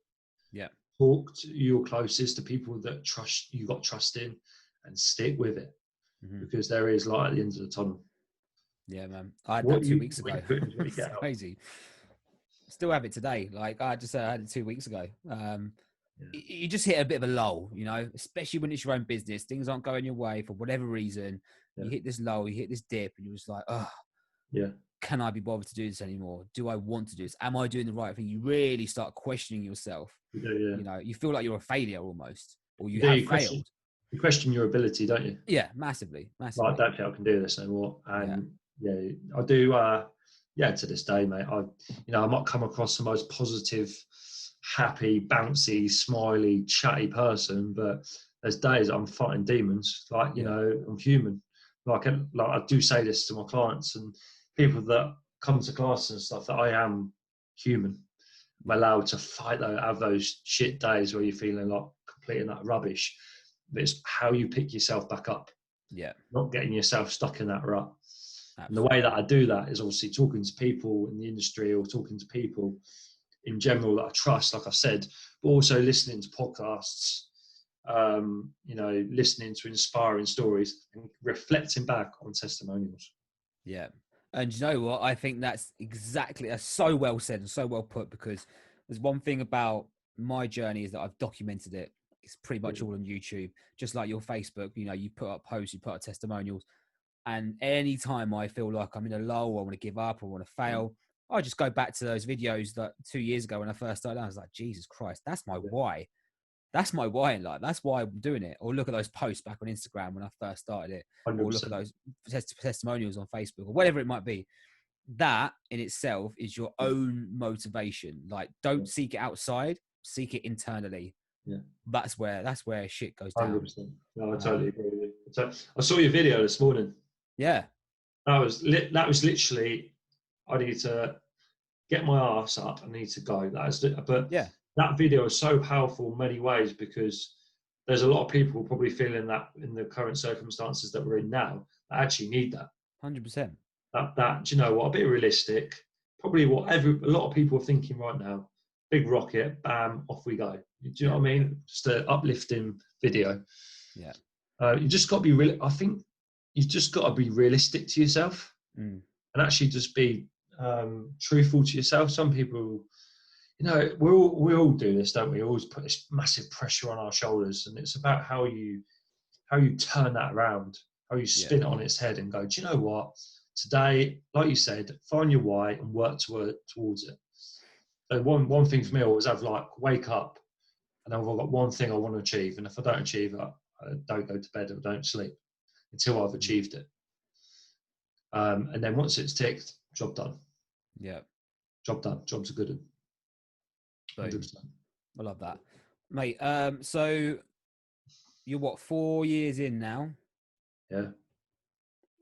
Yeah. Talk to your closest, to people that you got trust in, and stick with it, because there is light at the end of the tunnel. Yeah, man. I had that 2 weeks ago. It's crazy. Still have it today. Like I just said, I had it 2 weeks ago. You just hit a bit of a lull, especially when it's your own business. Things aren't going your way for whatever reason. You hit this lull, you hit this dip, and you're just like, can I be bothered to do this anymore? Do I want to do this? Am I doing the right thing? You really start questioning yourself. You feel like you're a failure almost, or you have failed. You question your ability, don't you? Yeah, massively. Like, I don't think I can do this anymore. And I do. To this day, mate. I might come across the most positive, happy, bouncy, smiley, chatty person, but there's days I'm fighting demons. Like, I'm human. Like I do say this to my clients and people that come to class and stuff, that I am human. I'm allowed to fight have those shit days where you're feeling like completely that rubbish. But it's how you pick yourself back up. Yeah. Not getting yourself stuck in that rut. Absolutely. And the way that I do that is obviously talking to people in the industry, or talking to people in general that I trust, like I said, but also listening to podcasts, listening to inspiring stories and reflecting back on testimonials. Yeah. And you know what? I think that's so well said and so well put, because there's one thing about my journey is that I've documented it. It's pretty much all on YouTube, just like your Facebook. You know, you put up posts, you put up testimonials. And anytime I feel like I'm in a lull, I want to give up, I want to fail, I just go back to those videos that 2 years ago when I first started. I was like, Jesus Christ, that's my why. That's my why in life. That's why I'm doing it. Or look at those posts back on Instagram when I first started it, or look at 100%. those testimonials on Facebook, or whatever it might be. That in itself is your own motivation. Like, don't seek it outside, seek it internally. Yeah. That's where shit goes down. 100%. No, I totally agree with you. So, I saw your video this morning. Yeah. That was literally, I need to get my arse up. I need to go. But Yeah. that video is so powerful in many ways, because there's a lot of people probably feeling that in the current circumstances that we're in now, that actually need that. 100%. That do you know what? A bit realistic. Probably what a lot of people are thinking right now. Big rocket, bam, off we go. Do you know what I mean? Just an uplifting video. Yeah. You just got to be real. I think you've just got to be realistic to yourself, and actually just be truthful to yourself. Some people, you know, we all do this, don't we? We always put this massive pressure on our shoulders, and it's about how you turn that around, how you spin it on its head and go, do you know what? Today, like you said, find your why and work towards it. So one thing for me, I always have, like, wake up and I've got one thing I want to achieve, and if I don't achieve it, I don't go to bed or don't sleep until I've achieved it. And then once it's ticked, job done. Yeah. Job done. Job's a good one. 100%. I love that, mate. So you're what, 4 years in now? Yeah.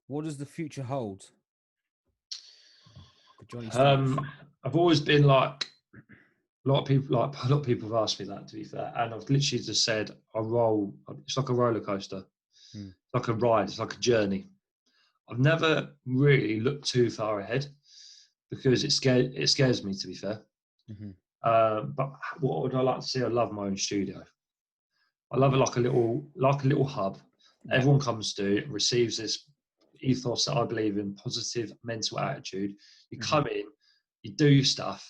What does the future hold for Johnny Stokes? I've always been like, a lot of people have asked me that, to be fair, and I've literally just said it's like a roller coaster. It's like a ride, it's like a journey. I've never really looked too far ahead, because it scares me, to be fair. But what would I like to see? I love my own studio. I love it like a little hub. Everyone comes to, receives this ethos that I believe in, positive mental attitude. You come in, you do your stuff,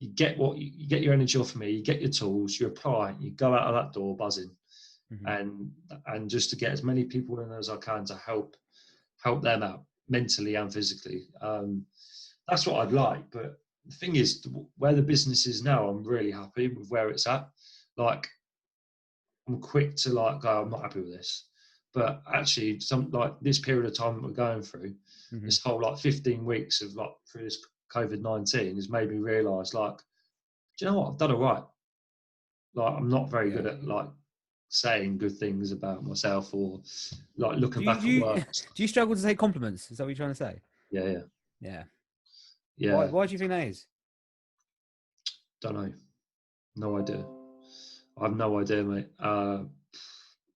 you get your energy off me, you get your tools, you apply, you go out of that door buzzing, and just to get as many people in as I can to help them out mentally and physically. That's what I'd like. But the thing is, where the business is now, I'm really happy with where it's at. Like, I'm quick to like go, I'm not happy with this. But actually, like this period of time that we're going through, this whole like 15 weeks of like through this COVID-19 has made me realise, like, do you know what? I've done all right. Like, I'm not very good at like saying good things about myself, or like looking back at work. Do you struggle to say compliments? Is that what you're trying to say? Yeah. Why do you think that is? Don't know. No idea. I have no idea, mate.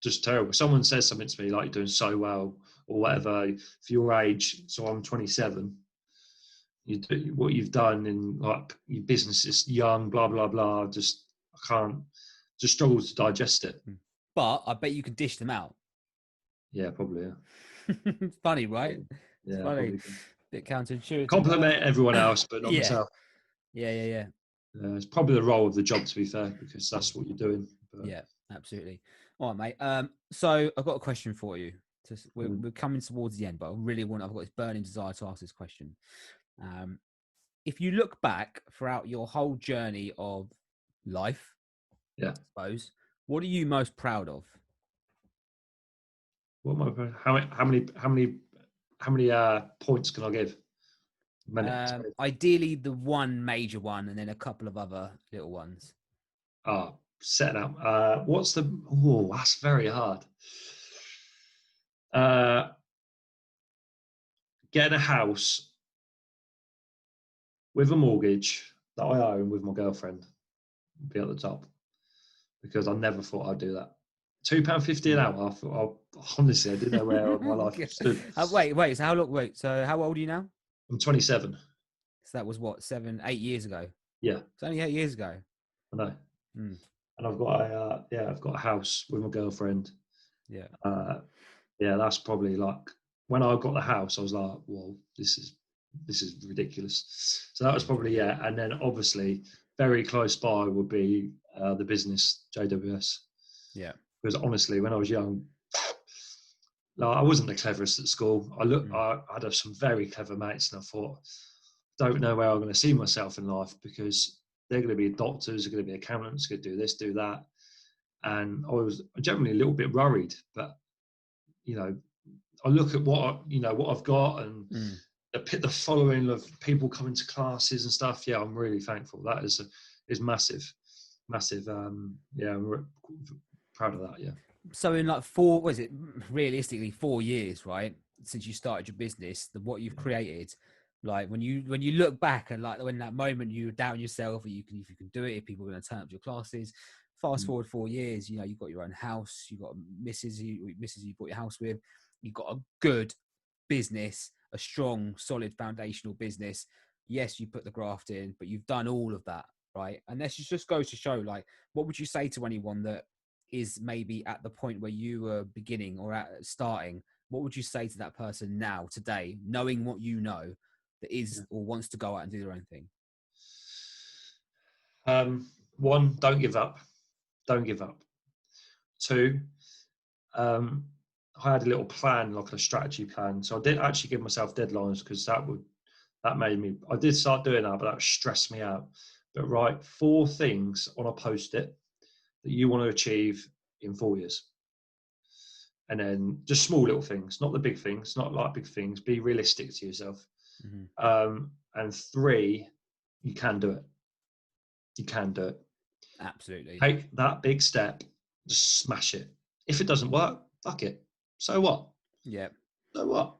Just terrible. Someone says something to me like, you're doing so well or whatever for your age. So I'm 27. You do what you've done in like your business is young, blah blah blah. I can't. Just struggle to digest it. But I bet you can dish them out. Yeah, probably. Yeah. It's funny, right? Yeah, it's funny. Bit counterintuitive. Compliment everyone else, but not myself. Yeah. It's probably the role of the job, to be fair, because that's what you're doing. But... Yeah, absolutely. All right, mate. So I've got a question for you. We're coming towards the end, but I've got this burning desire to ask this question. If you look back throughout your whole journey of life, I suppose, what are you most proud of? What am I proud? How many points can I give? Ideally, the one major one, and then a couple of other little ones. Setting up. That's very hard. Getting a house with a mortgage that I own with my girlfriend would be at the top, because I never thought I'd do that. £2.50 an hour. Honestly, I didn't know where my life stood. Wait. So how old are you now? I'm 27. So that was what, 8 years ago? Yeah. It's only 8 years ago. I know. And I've got a house with my girlfriend. Yeah. That's probably like, when I got the house, I was like, well, this is this is ridiculous. So that was probably, yeah. And then obviously very close by would be the business, JWS. Yeah. Because honestly, when I was young, like, I wasn't the cleverest at school. I had some very clever mates, and I thought, don't know where I'm going to see myself in life, because they're going to be doctors, they're going to be accountants, going to do this, do that. And I was generally a little bit worried, but you know, I look at what I've got, and the following of people coming to classes and stuff. Yeah, I'm really thankful. That is massive. Yeah, I'm proud of that. Yeah. So in like realistically 4 years, right, since you started your business, what you've created, like when you look back and like when that moment you doubt yourself, or if you can do it, if people are going to turn up to your classes, fast forward 4 years, you've got your own house, you've got missus you bought your house with, you've got a good business, a strong, solid foundational business. Yes, you put the graft in, but you've done all of that, right? And this just goes to show, like, what would you say to anyone that is maybe at the point where you were beginning or at starting? What would you say to that person now, today, knowing what you know, that is or wants to go out and do their own thing? One, don't give up. Don't give up. Two, I had a little plan, like a strategy plan. So I didn't actually give myself deadlines, because that made me, I did start doing that, but that stressed me out. But write 4 things on a post-it that you want to achieve in 4 years. And then just small little things, not the big things, not like big things. Be realistic to yourself. And 3, you can do it. You can do it. Absolutely. Take that big step, just smash it. If it doesn't work, fuck it. So what? Yeah. So what?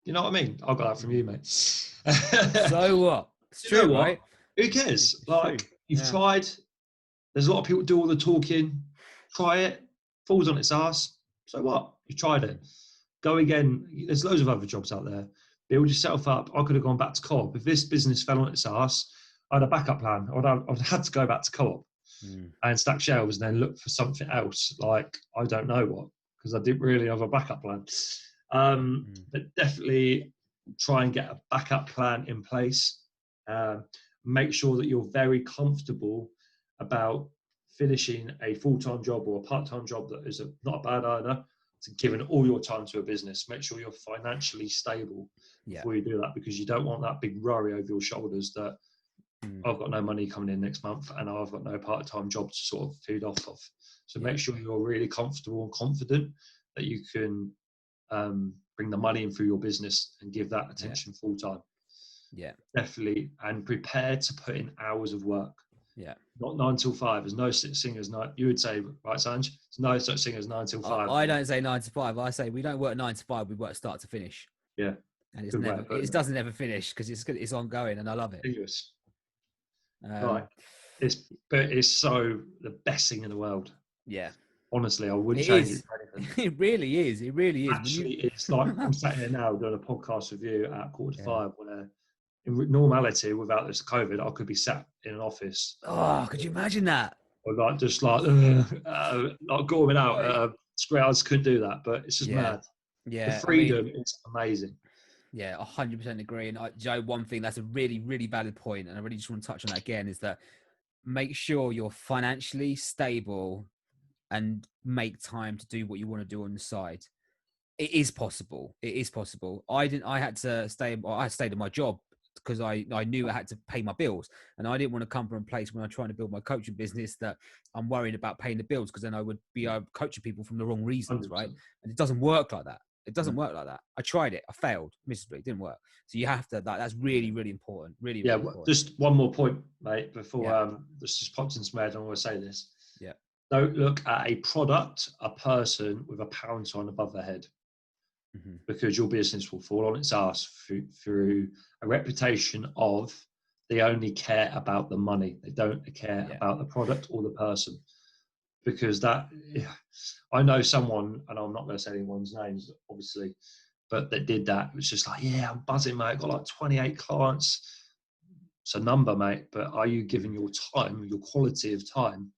You know what I mean? I got that from you, mate. So what? It's true, right? Who cares? It's like, true. You've tried. There's a lot of people do all the talking. Try it. Falls on its ass. So what? You tried it. Go again. There's loads of other jobs out there. Build yourself up. I could have gone back to co-op. If this business fell on its ass, I had a backup plan. I'd have had to go back to co-op and stack shelves and then look for something else. Like, I don't know what, because I didn't really have a backup plan. But definitely try and get a backup plan in place. Make sure that you're very comfortable about finishing a full-time job or a part-time job that is not a bad earner, to giving all your time to a business. Make sure you're financially stable before you do that, because you don't want that big worry over your shoulders that I've got no money coming in next month and I've got no part-time job to sort of feed off of. So make sure you're really comfortable and confident that you can bring the money in through your business and give that attention full-time. Yeah, definitely. And prepare to put in hours of work. Yeah, not 9 till 5. There's no such thing as night. You would say, right, Sanj? There's no such thing as 9 till 5. I don't say 9 to 5. I say we don't work 9 to 5. We work start to finish. Yeah, and it doesn't ever finish, because it's ongoing, and I love it. Right, it's so the best thing in the world. Yeah, honestly, I wouldn't change it for anything. It really is. It really is. Actually, it's like I'm sat here now doing a podcast with you at 4:45, when in normality, without this COVID, I could be sat in an office. Oh, could you imagine that? Or like going out. Squares couldn't do that, but it's just mad. Yeah, the freedom is amazing. Yeah, 100% agree. And Joe, one thing that's a really, really valid point, and I really just want to touch on that again, is that make sure you're financially stable and make time to do what you want to do on the side. It is possible. It is possible. I stayed in my job because I knew I had to pay my bills, and I didn't want to come from a place when I'm trying to build my coaching business that I'm worried about paying the bills, because then I would be coaching people from the wrong reasons, 100%. Right? And it doesn't work like that. It doesn't work like that. I tried it. I failed miserably. It didn't work. So you have to, that's really, really important. Really, really important. Just one more point, mate, before this just pops into my head. I want to say this. Yeah. Don't look at a product, a person with a pound sign above their head, because your business will fall on its ass through a reputation of they only care about the money. They don't care about the product or the person. Because I know someone, and I'm not going to say anyone's names, obviously, but that did that. It was just like, I'm buzzing, mate. I've got like 28 clients. It's a number, mate, but are you giving your time, your quality of time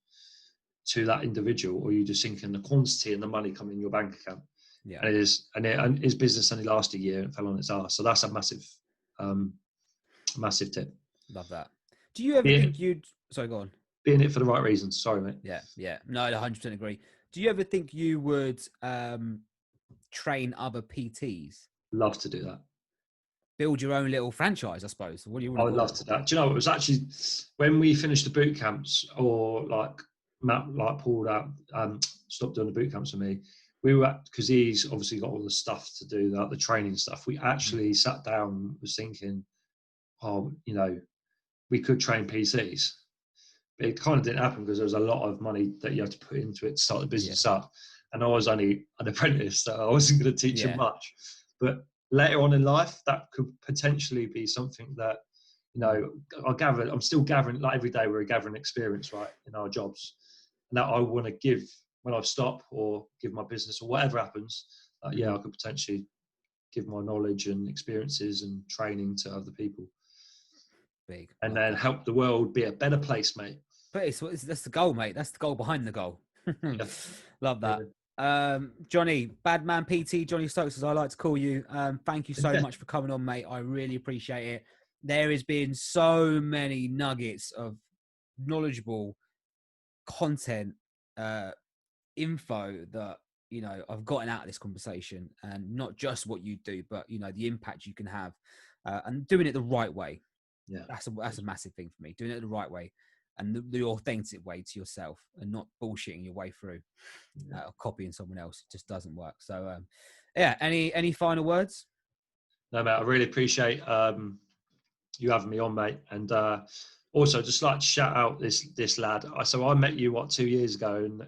to that individual, or are you just thinking the quantity and the money coming in your bank account? Yeah. And his business only lasted a year and fell on its ass. So that's a massive Massive tip. Love that. Do you ever think you'd... Sorry, go on. Be in it for the right reasons. Sorry, mate. Yeah. No, I 100% agree. Do you ever think you would train other PTs? Love to do that. Build your own little franchise, I suppose. What do you want? I would love to do that. Do you know, it was actually when we finished the boot camps, or like Matt pulled out, stopped doing the boot camps for me. We were, because he's obviously got all the stuff to do, like the training stuff. We actually sat down and was thinking, we could train PCs. But it kind of didn't happen because there was a lot of money that you had to put into it to start the business up. And I was only an apprentice, so I wasn't going to teach him much. But later on in life, that could potentially be something that, I'm still gathering, like every day we're gathering experience, right, in our jobs. And that I want to give when I stop or give my business or whatever happens. I could potentially give my knowledge and experiences and training to other people. Big. And then help the world be a better place, mate. But that's the goal, mate. That's the goal behind the goal. Love that. Johnny, Badman PT, Johnny Stokes, as I like to call you. Thank you so much for coming on, mate. I really appreciate it. There has been so many nuggets of knowledgeable content, info that, I've gotten out of this conversation, and not just what you do, but, the impact you can have, and doing it the right way. Yeah. That's a massive thing for me. Doing it the right way and the authentic way to yourself, and not bullshitting your way through, or copying someone else. It just doesn't work. So, any final words? No, mate, I really appreciate you having me on, mate. And also just like to shout out this lad. So I met you 2 years ago, and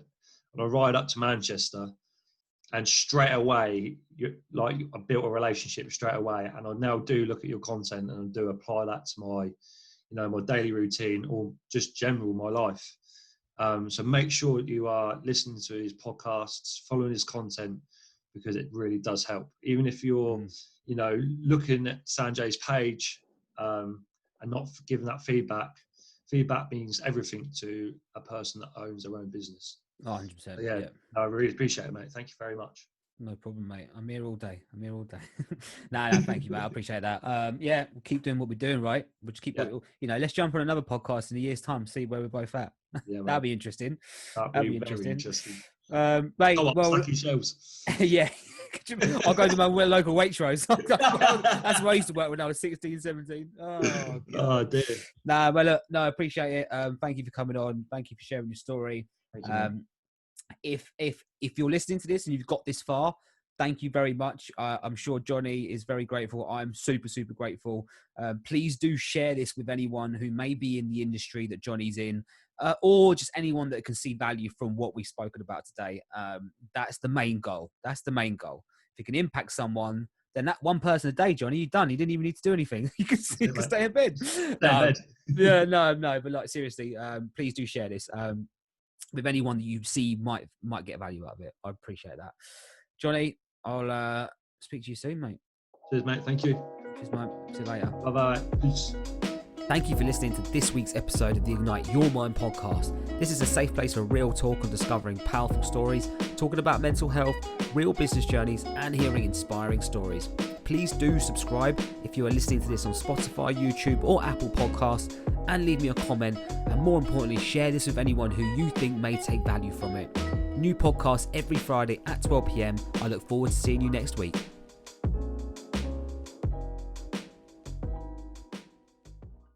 I ride up to Manchester, and straight away, I built a relationship straight away. And I now do look at your content, and I do apply that to my, my daily routine, or just general my life. So make sure you are listening to his podcasts, following his content, because it really does help. Even if you're, looking at Sanjay's page and not giving that feedback. Feedback means everything to a person that owns their own business. 100%. So yeah, I really appreciate it, mate. Thank you very much. No problem, mate. I'm here all day. No, thank you, mate. I appreciate that. We'll keep doing what we're doing, right? We'll just keep, let's jump on another podcast in a year's time, see where we're both at. Yeah, That'll be interesting. That'll be interesting. Mate, shelves. Yeah. I'll go to my local Waitrose. That's where I used to work when I was 16, 17. Oh, God. Dear. Nah, but look, I appreciate it. Thank you for coming on. Thank you for sharing your story. If you're listening to this and you've got this far, thank you very much. I'm sure Johnny is very grateful. I'm super, super grateful. Please do share this with anyone who may be in the industry that Johnny's in, or just anyone that can see value from what we've spoken about today. That's the main goal. If you can impact someone, then that one person a day, Johnny, you're done. You didn't even need to do anything. You can stay in bed. But seriously, please do share this with anyone that you see might get value out of it. I appreciate that. Johnny, I'll speak to you soon, mate. Cheers, mate. Thank you. Cheers, mate. See you later. Bye-bye. Peace. Thank you for listening to this week's episode of the Ignite Your Mind podcast. This is a safe place for real talk on discovering powerful stories, talking about mental health, real business journeys, and hearing inspiring stories. Please do subscribe if you are listening to this on Spotify, YouTube, or Apple Podcasts, and leave me a comment. And more importantly, share this with anyone who you think may take value from it. New podcasts every Friday at 12 p.m. I look forward to seeing you next week.